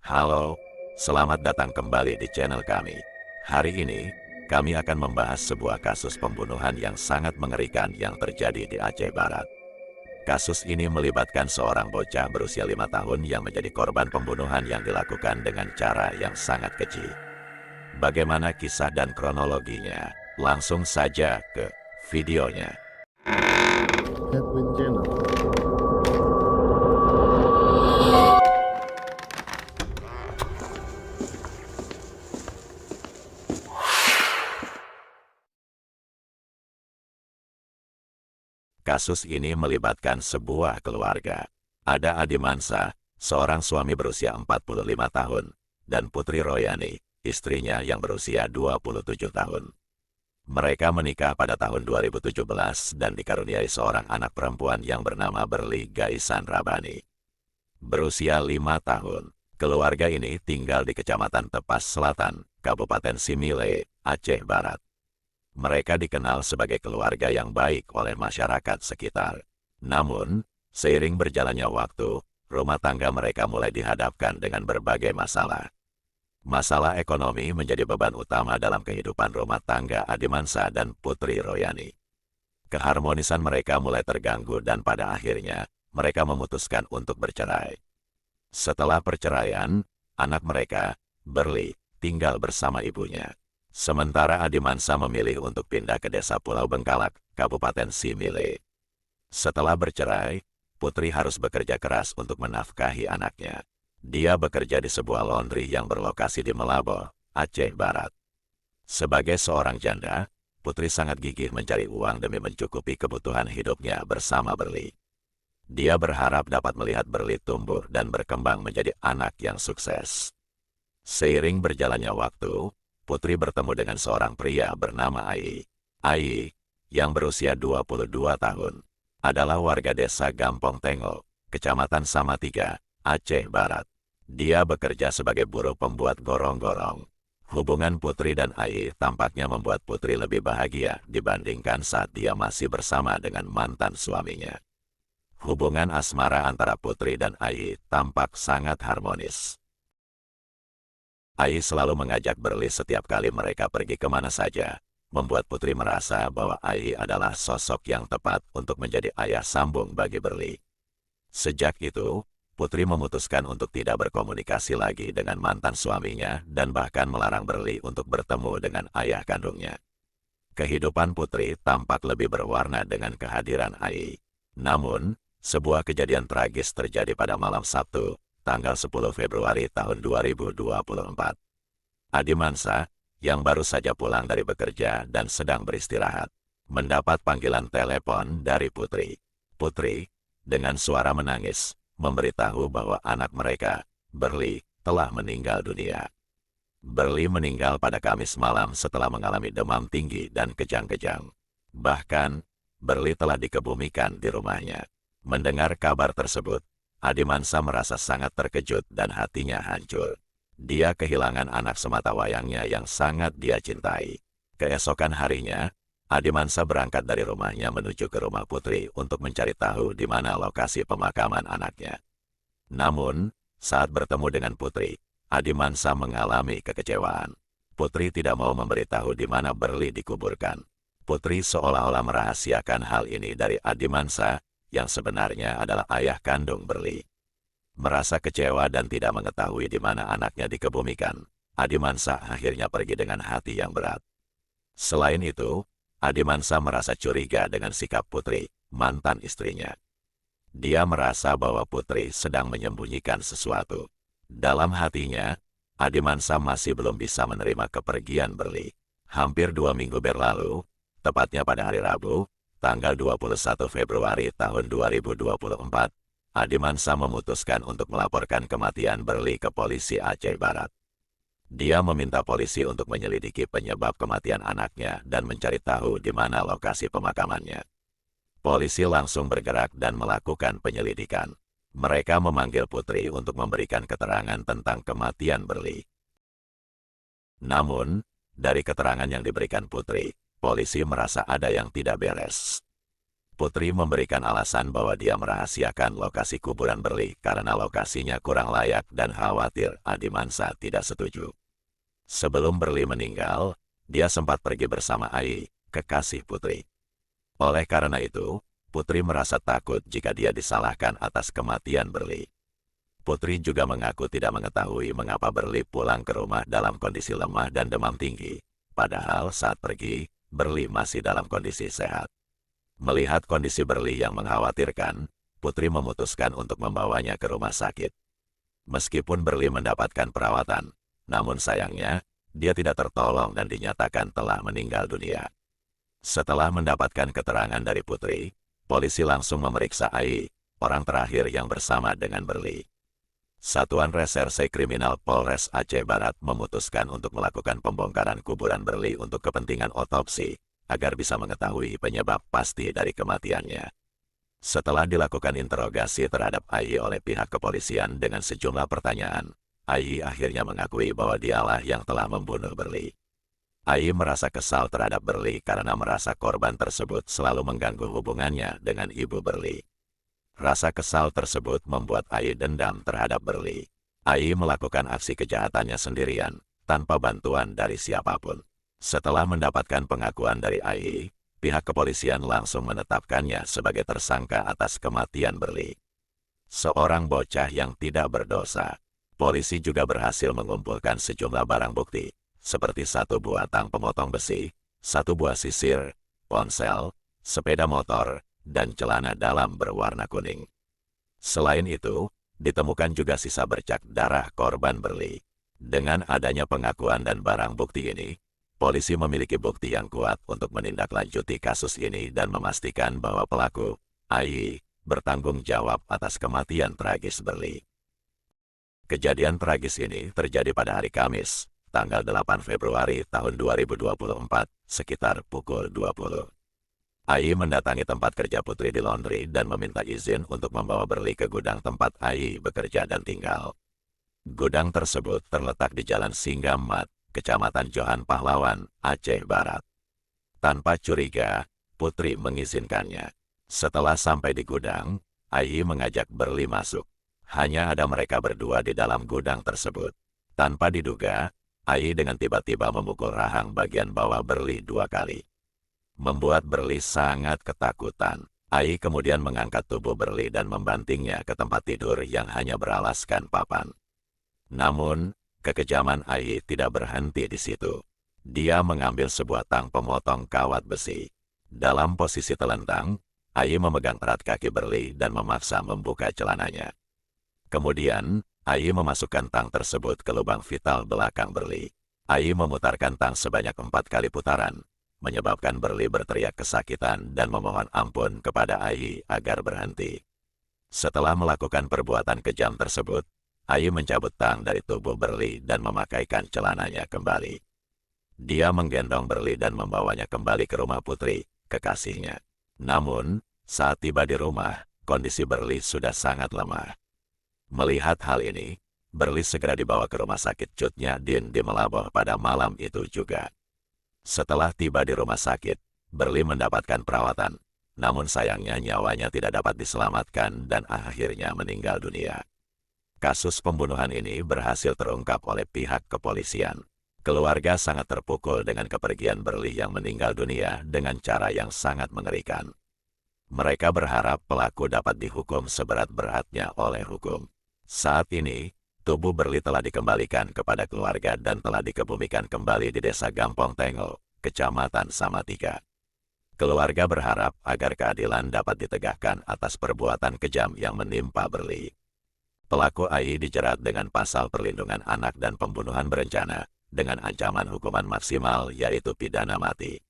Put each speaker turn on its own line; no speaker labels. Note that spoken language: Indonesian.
Halo, selamat datang kembali di channel kami. Hari ini, kami akan membahas sebuah kasus pembunuhan yang sangat mengerikan yang terjadi di Aceh Barat. Kasus ini melibatkan seorang bocah berusia 5 tahun yang menjadi korban pembunuhan yang dilakukan dengan cara yang sangat keji. Bagaimana kisah dan kronologinya? Langsung saja ke videonya.
Edwin Jenner.
Kasus ini melibatkan sebuah keluarga. Ada Adi Mansa, seorang suami berusia 45 tahun, dan Putri Royani, istrinya yang berusia 27 tahun. Mereka menikah pada tahun 2017 dan dikaruniai seorang anak perempuan yang bernama Berli Gaisan Rabani. Berusia 5 tahun, keluarga ini tinggal di Kecamatan Tepas Selatan, Kabupaten Simile, Aceh Barat. Mereka dikenal sebagai keluarga yang baik oleh masyarakat sekitar. Namun, seiring berjalannya waktu, rumah tangga mereka mulai dihadapkan dengan berbagai masalah. Masalah ekonomi menjadi beban utama dalam kehidupan rumah tangga Adi Mansa dan Putri Royani. Keharmonisan mereka mulai terganggu dan pada akhirnya, mereka memutuskan untuk bercerai. Setelah perceraian, anak mereka, Berli, tinggal bersama ibunya. Sementara Adi Mansa memilih untuk pindah ke desa Pulau Bengkalak, Kabupaten Simile. Setelah bercerai, Putri harus bekerja keras untuk menafkahi anaknya. Dia bekerja di sebuah laundry yang berlokasi di Melabo, Aceh Barat. Sebagai seorang janda, Putri sangat gigih mencari uang demi mencukupi kebutuhan hidupnya bersama Berli. Dia berharap dapat melihat Berli tumbuh dan berkembang menjadi anak yang sukses. Seiring berjalannya waktu, Putri bertemu dengan seorang pria bernama Ai. Ai, yang berusia 22 tahun, adalah warga desa Gampong Tengo, Kecamatan Samatiga, Aceh Barat. Dia bekerja sebagai buruh pembuat gorong-gorong. Hubungan Putri dan Ai tampaknya membuat Putri lebih bahagia dibandingkan saat dia masih bersama dengan mantan suaminya. Hubungan asmara antara Putri dan Ai tampak sangat harmonis. Ai selalu mengajak Berli setiap kali mereka pergi kemana saja, membuat Putri merasa bahwa Ai adalah sosok yang tepat untuk menjadi ayah sambung bagi Berli. Sejak itu, Putri memutuskan untuk tidak berkomunikasi lagi dengan mantan suaminya dan bahkan melarang Berli untuk bertemu dengan ayah kandungnya. Kehidupan Putri tampak lebih berwarna dengan kehadiran Ai. Namun, sebuah kejadian tragis terjadi pada malam Sabtu, tanggal 10 Februari tahun 2024. Adi Mansa, yang baru saja pulang dari bekerja dan sedang beristirahat, mendapat panggilan telepon dari Putri. Putri, dengan suara menangis, memberitahu bahwa anak mereka, Berli, telah meninggal dunia. Berli meninggal pada Kamis malam setelah mengalami demam tinggi dan kejang-kejang. Bahkan, Berli telah dikebumikan di rumahnya. Mendengar kabar tersebut, Adi Mansa merasa sangat terkejut dan hatinya hancur. Dia kehilangan anak semata wayangnya yang sangat dia cintai. Keesokan harinya, Adi Mansa berangkat dari rumahnya menuju ke rumah Putri untuk mencari tahu di mana lokasi pemakaman anaknya. Namun, saat bertemu dengan Putri, Adi Mansa mengalami kekecewaan. Putri tidak mau memberitahu di mana Berli dikuburkan. Putri seolah-olah merahasiakan hal ini dari Adi Mansa, yang sebenarnya adalah ayah kandung Berli. Merasa kecewa dan tidak mengetahui di mana anaknya dikebumikan, Adi Mansa akhirnya pergi dengan hati yang berat. Selain itu, Adi Mansa merasa curiga dengan sikap Putri, mantan istrinya. Dia merasa bahwa Putri sedang menyembunyikan sesuatu. Dalam hatinya, Adi Mansa masih belum bisa menerima kepergian Berli. Hampir 2 minggu berlalu, tepatnya pada hari Rabu, tanggal 21 Februari tahun 2024, Adi Mansa memutuskan untuk melaporkan kematian Berli ke polisi Aceh Barat. Dia meminta polisi untuk menyelidiki penyebab kematian anaknya dan mencari tahu di mana lokasi pemakamannya. Polisi langsung bergerak dan melakukan penyelidikan. Mereka memanggil Putri untuk memberikan keterangan tentang kematian Berli. Namun, dari keterangan yang diberikan Putri, polisi merasa ada yang tidak beres. Putri memberikan alasan bahwa dia merahasiakan lokasi kuburan Berli karena lokasinya kurang layak dan khawatir Adimansa tidak setuju. Sebelum Berli meninggal, dia sempat pergi bersama Ai, kekasih Putri. Oleh karena itu, Putri merasa takut jika dia disalahkan atas kematian Berli. Putri juga mengaku tidak mengetahui mengapa Berli pulang ke rumah dalam kondisi lemah dan demam tinggi. Padahal saat pergi, Berli masih dalam kondisi sehat. Melihat kondisi Berli yang mengkhawatirkan, Putri memutuskan untuk membawanya ke rumah sakit. Meskipun Berli mendapatkan perawatan, namun sayangnya, dia tidak tertolong dan dinyatakan telah meninggal dunia. Setelah mendapatkan keterangan dari Putri, polisi langsung memeriksa Ai, orang terakhir yang bersama dengan Berli. Satuan Reserse Kriminal Polres Aceh Barat memutuskan untuk melakukan pembongkaran kuburan Berli untuk kepentingan otopsi, agar bisa mengetahui penyebab pasti dari kematiannya. Setelah dilakukan interogasi terhadap Ai oleh pihak kepolisian dengan sejumlah pertanyaan, Ai akhirnya mengakui bahwa dialah yang telah membunuh Berli. Ai merasa kesal terhadap Berli karena merasa korban tersebut selalu mengganggu hubungannya dengan ibu Berli. Rasa kesal tersebut membuat Ai dendam terhadap Berli. Ai melakukan aksi kejahatannya sendirian, tanpa bantuan dari siapapun. Setelah mendapatkan pengakuan dari Ai, pihak kepolisian langsung menetapkannya sebagai tersangka atas kematian Berli. Seorang bocah yang tidak berdosa. Polisi juga berhasil mengumpulkan sejumlah barang bukti, seperti satu buah tang pemotong besi, satu buah sisir, ponsel, sepeda motor, dan celana dalam berwarna kuning. Selain itu, ditemukan juga sisa bercak darah korban Berli. Dengan adanya pengakuan dan barang bukti ini, polisi memiliki bukti yang kuat untuk menindaklanjuti kasus ini dan memastikan bahwa pelaku, Ai, bertanggung jawab atas kematian tragis Berli. Kejadian tragis ini terjadi pada hari Kamis, tanggal 8 Februari tahun 2024, sekitar pukul 20. Ai mendatangi tempat kerja Putri di laundry dan meminta izin untuk membawa Berli ke gudang tempat Ai bekerja dan tinggal. Gudang tersebut terletak di Jalan Singgamat, Kecamatan Johan Pahlawan, Aceh Barat. Tanpa curiga, Putri mengizinkannya. Setelah sampai di gudang, Ai mengajak Berli masuk. Hanya ada mereka berdua di dalam gudang tersebut. Tanpa diduga, Ai dengan tiba-tiba memukul rahang bagian bawah Berli 2 kali. Membuat Berli sangat ketakutan. Ai kemudian mengangkat tubuh Berli dan membantingnya ke tempat tidur yang hanya beralaskan papan. Namun, kekejaman Ai tidak berhenti di situ. Dia mengambil sebuah tang pemotong kawat besi. Dalam posisi telentang, Ai memegang erat kaki Berli dan memaksa membuka celananya. Kemudian, Ai memasukkan tang tersebut ke lubang vital belakang Berli. Ai memutarkan tang sebanyak 4 kali putaran, menyebabkan Berli berteriak kesakitan dan memohon ampun kepada Ai agar berhenti. Setelah melakukan perbuatan kejam tersebut, Ai mencabut tang dari tubuh Berli dan memakaikan celananya kembali. Dia menggendong Berli dan membawanya kembali ke rumah Putri, kekasihnya. Namun, saat tiba di rumah, kondisi Berli sudah sangat lemah. Melihat hal ini, Berli segera dibawa ke rumah sakit Cut Nyak-Dien di Melaboh pada malam itu juga. Setelah tiba di rumah sakit, Berli mendapatkan perawatan. Namun sayangnya nyawanya tidak dapat diselamatkan dan akhirnya meninggal dunia. Kasus pembunuhan ini berhasil terungkap oleh pihak kepolisian. Keluarga sangat terpukul dengan kepergian Berli yang meninggal dunia dengan cara yang sangat mengerikan. Mereka berharap pelaku dapat dihukum seberat-beratnya oleh hukum. Saat ini, tubuh Berli telah dikembalikan kepada keluarga dan telah dikebumikan kembali di Desa Gampong Tengo, Kecamatan Salatiga. Keluarga berharap agar keadilan dapat ditegakkan atas perbuatan kejam yang menimpa Berli. Pelaku Ai dijerat dengan pasal perlindungan anak dan pembunuhan berencana dengan ancaman hukuman maksimal yaitu pidana mati.